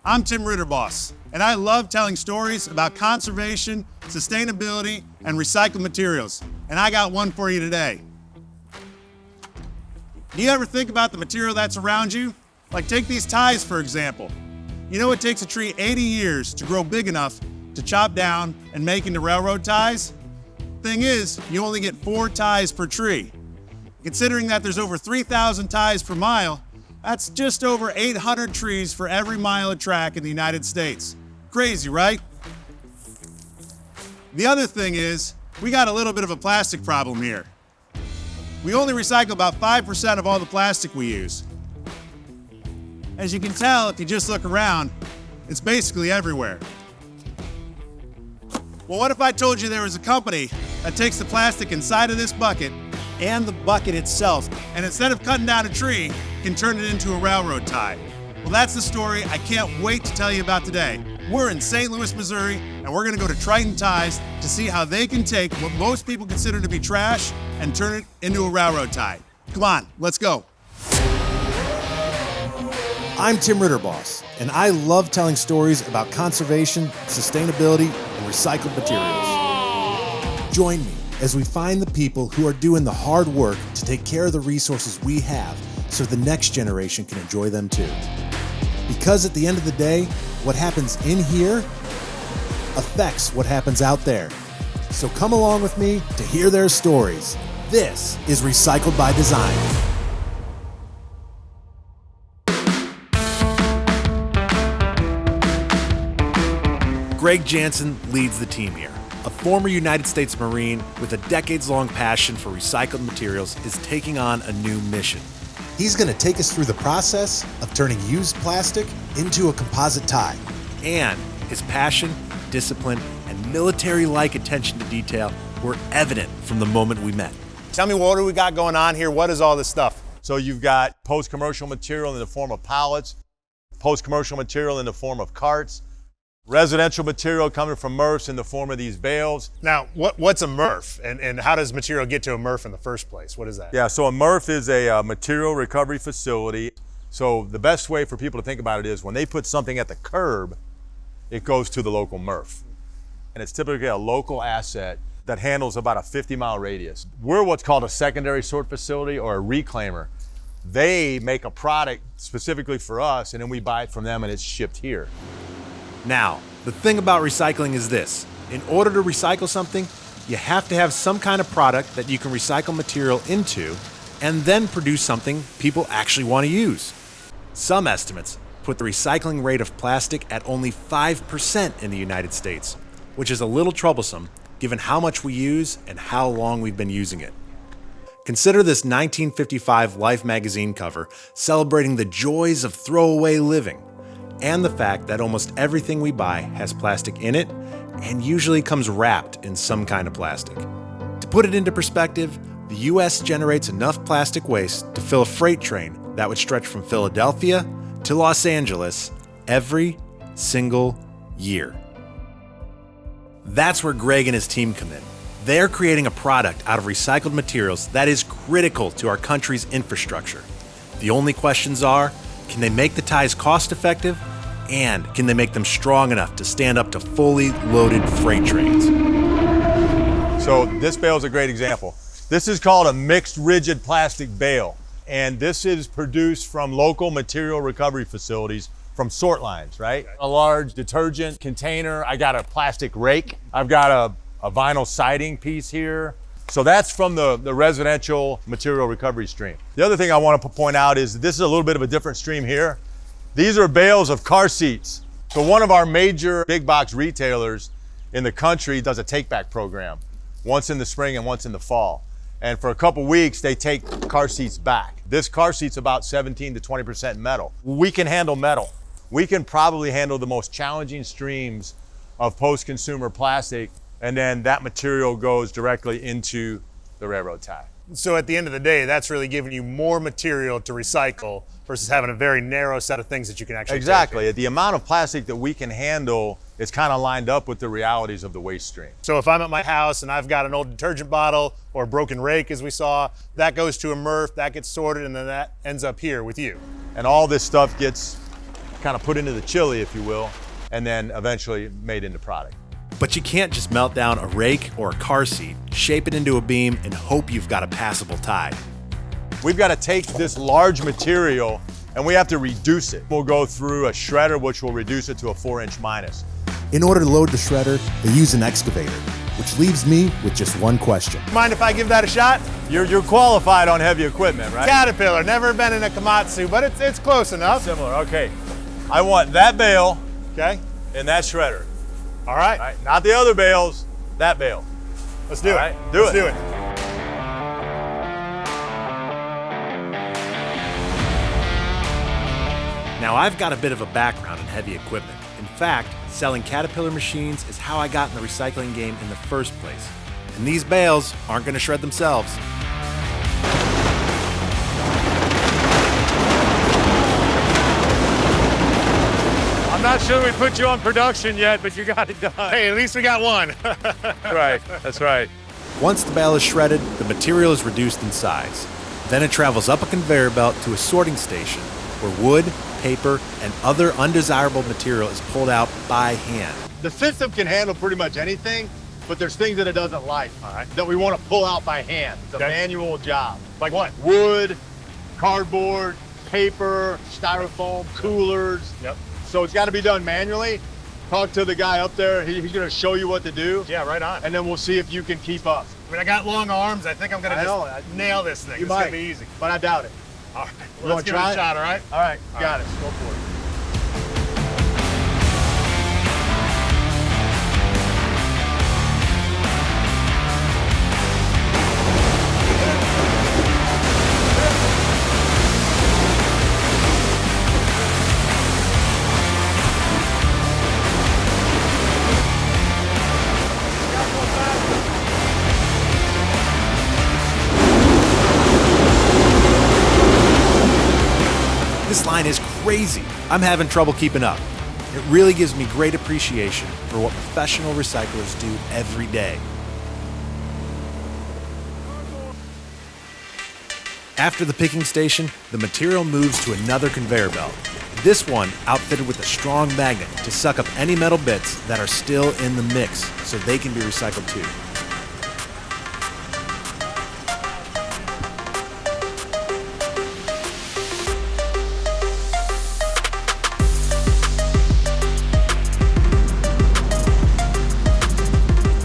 I'm Tim Ritterboss, and I love telling stories about conservation, sustainability, and recycled materials. And I got one for you today. Do you ever think about the material that's around you? Like take these ties, for example. You know it takes a tree 80 years to grow big enough to chop down and make into railroad ties? Thing is, you only get 4 ties per tree. Considering that there's over 3,000 ties per mile, that's just over 800 trees for every mile of track in the United States. Crazy, right? The other thing is, we got a little bit of a plastic problem here. We only recycle about 5% of all the plastic we use. As you can tell, if you just look around, it's basically everywhere. Well, what if I told you there was a company that takes the plastic inside of this bucket and the bucket itself, and instead of cutting down a tree, can turn it into a railroad tie? Well, that's the story I can't wait to tell you about today. We're in St. Louis, Missouri, and we're gonna go to Triton Ties to see how they can take what most people consider to be trash and turn it into a railroad tie. Come on, let's go. I'm Tim Ritterboss, and I love telling stories about conservation, sustainability, and recycled materials. Join me as we find the people who are doing the hard work to take care of the resources we have so the next generation can enjoy them too. Because at the end of the day, what happens in here affects what happens out there. So come along with me to hear their stories. This is Recycled by Design. Greg Jansen leads the team here. A former United States Marine with a decades-long passion for recycled materials is taking on a new mission. He's going to take us through the process of turning used plastic into a composite tie. And his passion, discipline, and military-like attention to detail were evident from the moment we met. Tell me, what do we got going on here? What is all this stuff? So you've got post-commercial material in the form of pallets, post-commercial material in the form of carts, residential material coming from MRFs in the form of these bales. Now, what's a MRF, and how does material get to a MRF in the first place? What is that? Yeah, so a MRF is a material recovery facility. So the best way for people to think about it is when they put something at the curb, it goes to the local MRF. And it's typically a local asset that handles about a 50-mile radius. We're what's called a secondary sort facility or a reclaimer. They make a product specifically for us, and then we buy it from them and it's shipped here. Now, the thing about recycling is this. In order to recycle something, you have to have some kind of product that you can recycle material into and then produce something people actually want to use. Some estimates put the recycling rate of plastic at only 5% in the United States, which is a little troublesome given how much we use and how long we've been using it. Consider this 1955 Life magazine cover celebrating the joys of throwaway living, and the fact that almost everything we buy has plastic in it and usually comes wrapped in some kind of plastic. To put it into perspective, the US generates enough plastic waste to fill a freight train that would stretch from Philadelphia to Los Angeles every single year. That's where Greg and his team come in. They're creating a product out of recycled materials that is critical to our country's infrastructure. The only questions are, can they make the ties cost-effective, and can they make them strong enough to stand up to fully loaded freight trains? So this bale is a great example. This is called a mixed rigid plastic bale, and this is produced from local material recovery facilities from sort lines, right? A large detergent container. I got a plastic rake. I've got a vinyl siding piece here. So that's from the residential material recovery stream. The other thing I want to point out is this is a little bit of a different stream here. These are bales of car seats. So one of our major big box retailers in the country does a take back program, once in the spring and once in the fall. And for a couple weeks, they take car seats back. This car seat's about 17 to 20% metal. We can handle metal. We can probably handle the most challenging streams of post-consumer plastic, and then that material goes directly into the railroad tie. So at the end of the day, that's really giving you more material to recycle versus having a very narrow set of things that you can actually Exactly. The amount of plastic that we can handle is kind of lined up with the realities of the waste stream. So if I'm at my house and I've got an old detergent bottle or a broken rake, as we saw, that goes to a MRF, that gets sorted, and then that ends up here with you. And all this stuff gets kind of put into the chili, if you will, and then eventually made into product. But you can't just melt down a rake or a car seat, shape it into a beam, and hope you've got a passable tie. We've got to take this large material and we have to reduce it. We'll go through a shredder, which will reduce it to a 4-inch minus. In order to load the shredder, they use an excavator, which leaves me with just one question. Mind if I give that a shot? You're qualified on heavy equipment, right? Caterpillar, never been in a Komatsu, but it's close enough. Similar, okay. I want that bale, Okay, and that shredder. all right. All right, not the other bales, that bale. Let's do All it. right, do Let's it. do it. Now, I've got a bit of a background in heavy equipment. In fact, selling Caterpillar machines is how I got in the recycling game in the first place. And these bales aren't going to shred themselves. I'm not sure we put you on production yet, but you got it done. Hey, at least we got one. Right, that's right. Once the bale is shredded, the material is reduced in size. Then it travels up a conveyor belt to a sorting station where wood, paper, and other undesirable material is pulled out by hand. The system can handle pretty much anything, but there's things that it doesn't like that we want to pull out by hand. It's a manual job. Like what? Wood, cardboard, paper, styrofoam, coolers. Yep. So it's got to be done manually. Talk to the guy up there. He's going to show you what to do. Yeah, right on. And then we'll see if you can keep up. I mean, I got long arms. I think I'm gonna nail this thing. You It's might, gonna be easy. but I doubt it. All right, You let's wanna give it try a it? shot. All right. All right, got it. Go for it. This line is crazy. I'm having trouble keeping up. It really gives me great appreciation for what professional recyclers do every day. After the picking station, the material moves to another conveyor belt. This one outfitted with a strong magnet to suck up any metal bits that are still in the mix so they can be recycled too.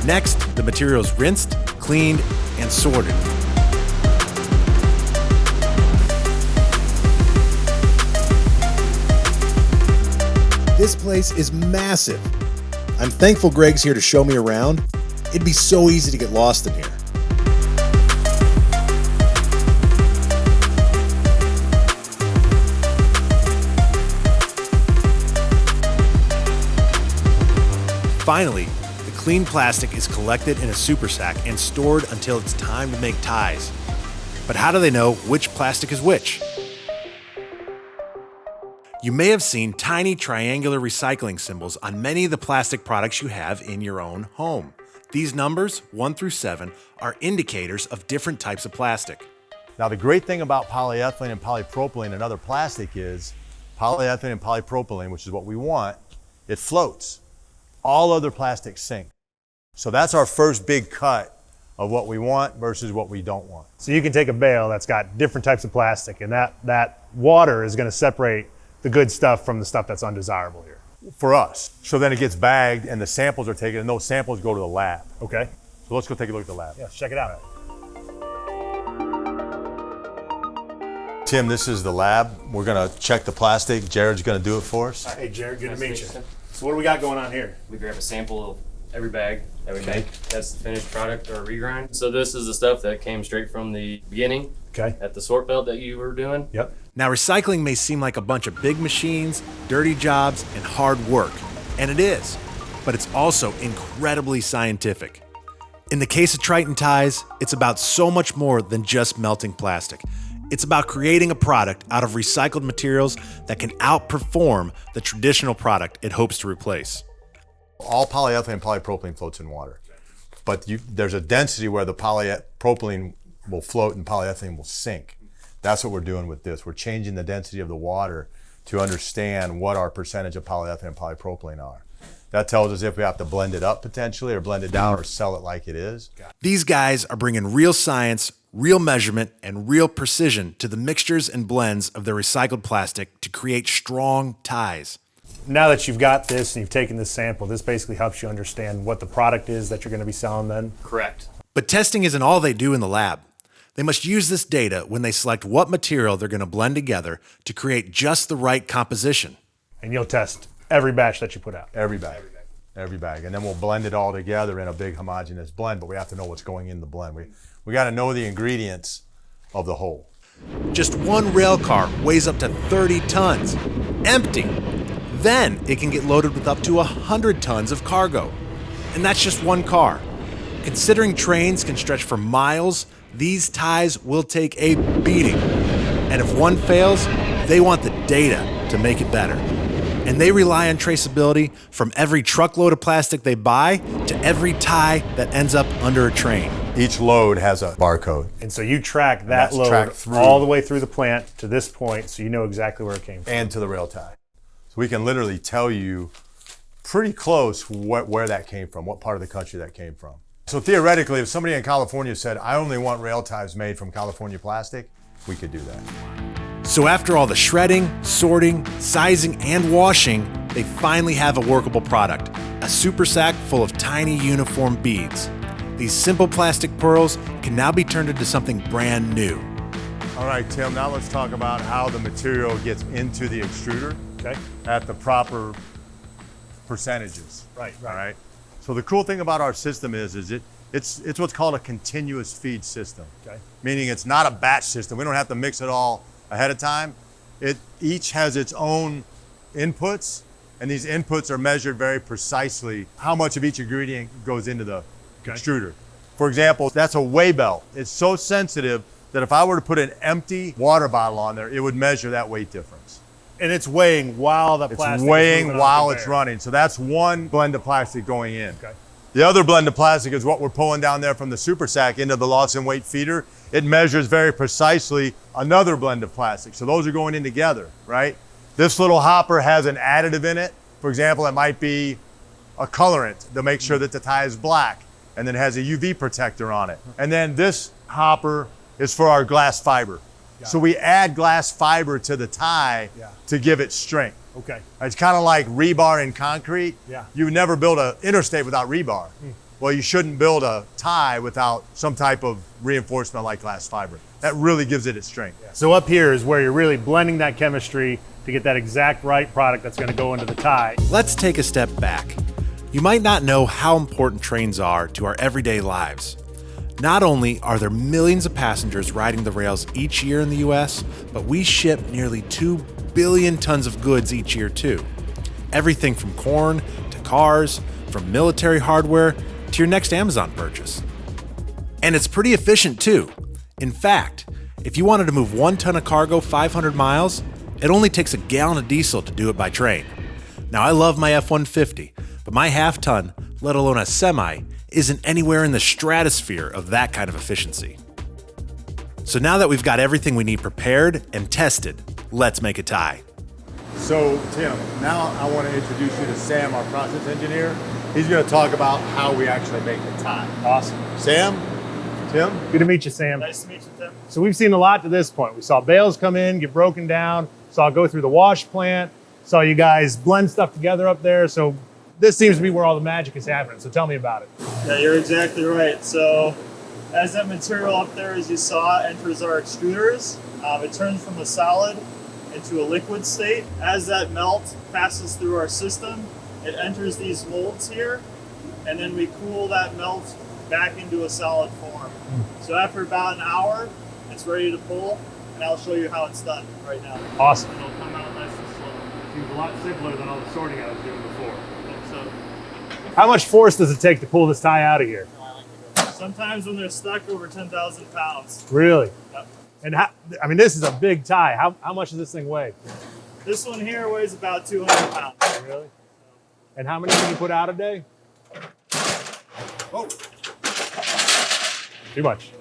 Next, the material is rinsed, cleaned, and sorted. This place is massive. I'm thankful Greg's here to show me around. It'd be so easy to get lost in here. Finally, the clean plastic is collected in a super sack and stored until it's time to make ties. But how do they know which plastic is which? You may have seen tiny triangular recycling symbols on many of the plastic products you have in your own home. These numbers, 1 through 7, are indicators of different types of plastic. Now the great thing about polyethylene and polypropylene and other plastic is polyethylene and polypropylene, which is what we want, it floats. All other plastics sink. So that's our first big cut of what we want versus what we don't want. So you can take a bale that's got different types of plastic, and that water is going to separate the good stuff from the stuff that's undesirable here. For us. So then it gets bagged and the samples are taken and those samples go to the lab. Okay. So let's go take a look at the lab. Yeah, check it out. Tim, this is the lab. We're gonna check the plastic. Jared's gonna do it for us. Hey, Jared, good to meet you. So what do we got going on here? We grab a sample of every bag that we make. That's the finished product or regrind. So this is the stuff that came straight from the beginning Okay. at the sort belt that you were doing. Yep. Now, recycling may seem like a bunch of big machines, dirty jobs, and hard work, and it is, but it's also incredibly scientific. In the case of Triton Ties, it's about so much more than just melting plastic. It's about creating a product out of recycled materials that can outperform the traditional product it hopes to replace. All polyethylene and polypropylene floats in water. But there's a density where the polypropylene will float and polyethylene will sink. That's what we're doing with this. We're changing the density of the water to understand what our percentage of polyethylene and polypropylene are. That tells us if we have to blend it up potentially, or blend it down, or sell it like it is. These guys are bringing real science, real measurement, and real precision to the mixtures and blends of their recycled plastic to create strong ties. Now that you've got this and you've taken this sample, this basically helps you understand what the product is that you're going to be selling then? Correct. But testing isn't all they do in the lab. They must use this data when they select what material they're going to blend together to create just the right composition. And you'll test every batch that you put out? Every bag. Every bag. And then we'll blend it all together in a big homogeneous blend, but we have to know what's going in the blend. We got to know the ingredients of the whole. Just one rail car weighs up to 30 tons, empty. Then it can get loaded with up to 100 tons of cargo. And that's just one car. Considering trains can stretch for miles, these ties will take a beating. And if one fails, they want the data to make it better. And they rely on traceability from every truckload of plastic they buy to every tie that ends up under a train. Each load has a barcode. And so you track that load all the way through the plant to this point, so you know exactly where it came from. And to the rail tie. So we can literally tell you pretty close where that came from, what part of the country that came from. So theoretically, if somebody in California said, I only want rail ties made from California plastic, we could do that. So after all the shredding, sorting, sizing, and washing, they finally have a workable product, a super sack full of tiny uniform beads. These simple plastic pearls can now be turned into something brand new. All right, Tim, now let's talk about how the material gets into the extruder at the proper percentages. Right. All right. So the cool thing about our system is it's what's called a continuous feed system. Okay. Meaning it's not a batch system. We don't have to mix it all ahead of time. It each has its own inputs, and these inputs are measured very precisely how much of each ingredient goes into the extruder. For example, that's a weigh belt. It's so sensitive that if I were to put an empty water bottle on there, it would measure that weight difference. And it's weighing while the plastic It's weighing is while it's running. So that's one blend of plastic going in. Okay. The other blend of plastic is what we're pulling down there from the super sack into the loss in weight feeder. It measures very precisely another blend of plastic. So those are going in together, right? This little hopper has an additive in it. For example, it might be a colorant to make sure that the tie is black, and then has a UV protector on it. And then this hopper is for our glass fiber. So we add glass fiber to the tie to give it strength. Okay. It's kind of like rebar in concrete. Yeah. You would never build an interstate without rebar. Well, you shouldn't build a tie without some type of reinforcement like glass fiber. That really gives it its strength. So up here is where you're really blending that chemistry to get that exact right product that's going to go into the tie. Let's take a step back. You might not know how important trains are to our everyday lives. Not only are there millions of passengers riding the rails each year in the US, but we ship nearly 2 billion tons of goods each year too. Everything from corn to cars, from military hardware to your next Amazon purchase. And it's pretty efficient too. In fact, if you wanted to move 1 ton of cargo 500 miles, it only takes a gallon of diesel to do it by train. Now I love my F-150, but my half ton, let alone a semi, isn't anywhere in the stratosphere of that kind of efficiency. So now that we've got everything we need prepared and tested, let's make a tie. So Tim, now I want to introduce you to Sam, our process engineer. He's going to talk about how we actually make the tie. Awesome. Sam, Tim. Good to meet you, Sam. Nice to meet you, Tim. So we've seen a lot to this point. We saw bales come in, get broken down, saw it go through the wash plant, saw you guys blend stuff together up there. So this seems to be where all the magic is happening. So tell me about it. Yeah, you're exactly right. So as that material up there, as you saw, enters our extruders, it turns from a solid into a liquid state. As that melt passes through our system, it enters these molds here, and then we cool that melt back into a solid form. So after about an hour, it's ready to pull, and I'll show you how it's done right now. Awesome. It'll come out nice and slow. Seems a lot simpler than all the sorting I was doing before. So How much force does it take to pull this tie out of here? sometimes when they're stuck, over 10,000 pounds. Really? Yep. And this is a big tie. How much does this thing weigh? This one here weighs about 200 pounds. Really? And how many can you put out a day? Oh. Too much.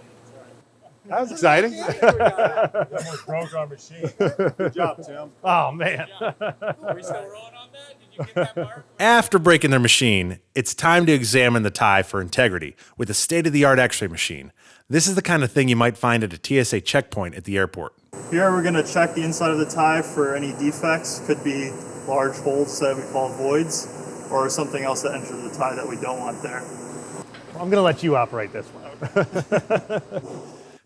That was exciting. Almost broke our machine. Good job, Tim. Oh, man. Are we still rolling on that? Did you get that mark? After breaking their machine, it's time to examine the tie for integrity with a state-of-the-art x-ray machine. This is the kind of thing you might find at a TSA checkpoint at the airport. Here we're going to check the inside of the tie for any defects. Could be large holes that we call voids, or something else that enters the tie that we don't want there. I'm going to let you operate this one.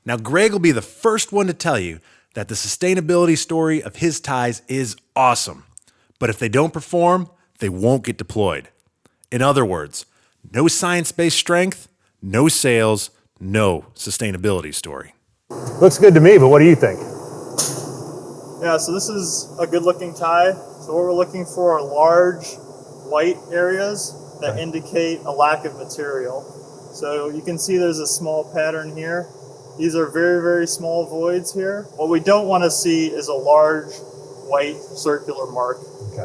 Now, Greg will be the first one to tell you that the sustainability story of his ties is awesome. But if they don't perform, they won't get deployed. In other words, no science-based strength, no sales, no sustainability story. Looks good to me, but what do you think? Yeah, so this is a good looking tie. So what we're looking for are large white areas that indicate a lack of material. So you can see there's a small pattern here. These are very, very small voids here. What we don't want to see is a large white circular mark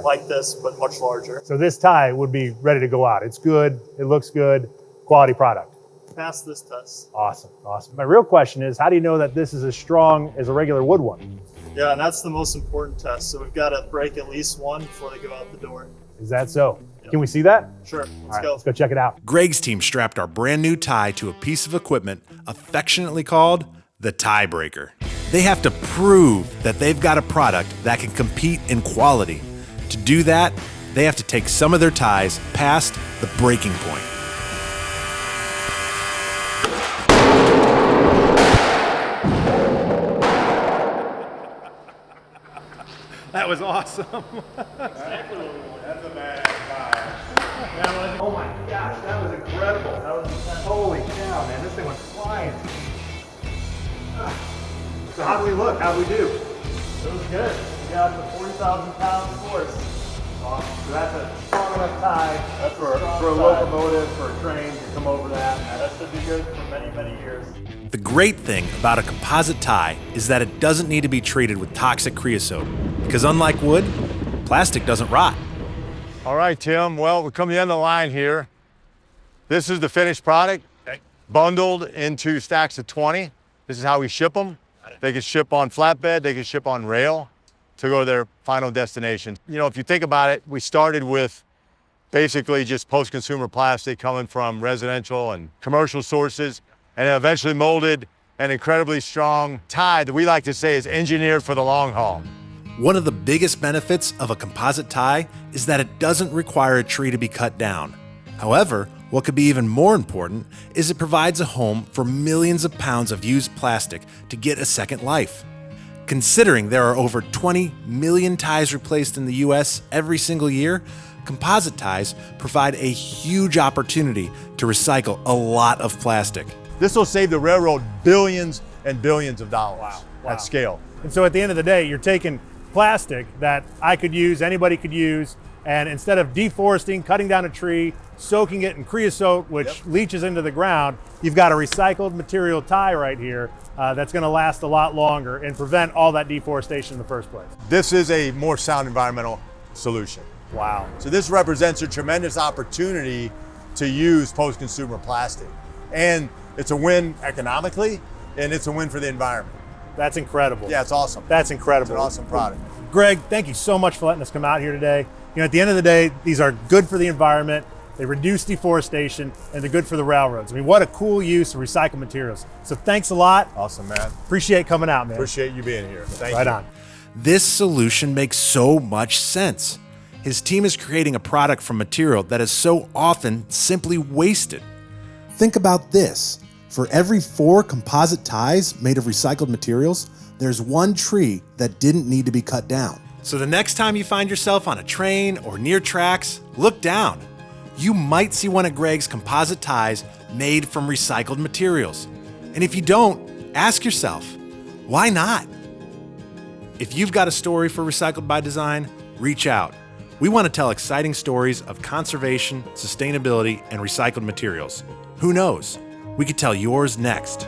like this, but much larger. So this tie would be ready to go out. It's good, it looks good, quality product. Pass this test. Awesome, awesome. My real question is, how do you know that this is as strong as a regular wood one? Yeah, and that's the most important test. So we've got to break at least one before they go out the door. Is that so? Can we see that? Sure, Let's go check it out. Greg's team strapped our brand new tie to a piece of equipment affectionately called the tie breaker. They have to prove that they've got a product that can compete in quality. To do that, they have to take some of their ties past the breaking point. That was awesome. Oh my gosh, that was incredible. Holy cow, man, this thing went flying. So how do we look? How do we do? It was good. We got the 40,000 pound force. Awesome. So that's a strong enough tie. That's for For a locomotive, for a train to come over that. That should be good for many, many years. The great thing about a composite tie is that it doesn't need to be treated with toxic creosote, because unlike wood, plastic doesn't rot. All right, Tim. Well, we come to the end of the line here. This is the finished product, bundled into stacks of 20. This is how we ship them. They can ship on flatbed, they can ship on rail to go to their final destination. You know, if you think about it, we started with basically just post-consumer plastic coming from residential and commercial sources, and then eventually molded an incredibly strong tie that we like to say is engineered for the long haul. One of the biggest benefits of a composite tie is that it doesn't require a tree to be cut down. However, what could be even more important is it provides a home for millions of pounds of used plastic to get a second life. Considering there are over 20 million ties replaced in the US every single year, composite ties provide a huge opportunity to recycle a lot of plastic. This will save the railroad billions and billions of dollars at scale. And so at the end of the day, you're taking plastic that I could use, anybody could use, and instead of deforesting, cutting down a tree, soaking it in creosote, which leaches into the ground, you've got a recycled material tie right here that's going to last a lot longer and prevent all that deforestation in the first place. This is a more sound environmental solution. Wow. So this represents a tremendous opportunity to use post-consumer plastic. And it's a win economically, and it's a win for the environment. That's incredible. Yeah, it's awesome. That's incredible. It's an awesome product. Greg, thank you so much for letting us come out here today. You know, at the end of the day, these are good for the environment, they reduce deforestation, and they're good for the railroads. I mean, what a cool use of recycled materials. So thanks a lot. Awesome, man. Appreciate coming out, man. Appreciate you being here. Thank you. Right on. This solution makes so much sense. His team is creating a product from material that is so often simply wasted. Think about this. For every 4 composite ties made of recycled materials, there's 1 tree that didn't need to be cut down. So the next time you find yourself on a train or near tracks, look down. You might see one of Greg's composite ties made from recycled materials. And if you don't, ask yourself, why not? If you've got a story for Recycled by Design, reach out. We want to tell exciting stories of conservation, sustainability, and recycled materials. Who knows? We could tell yours next.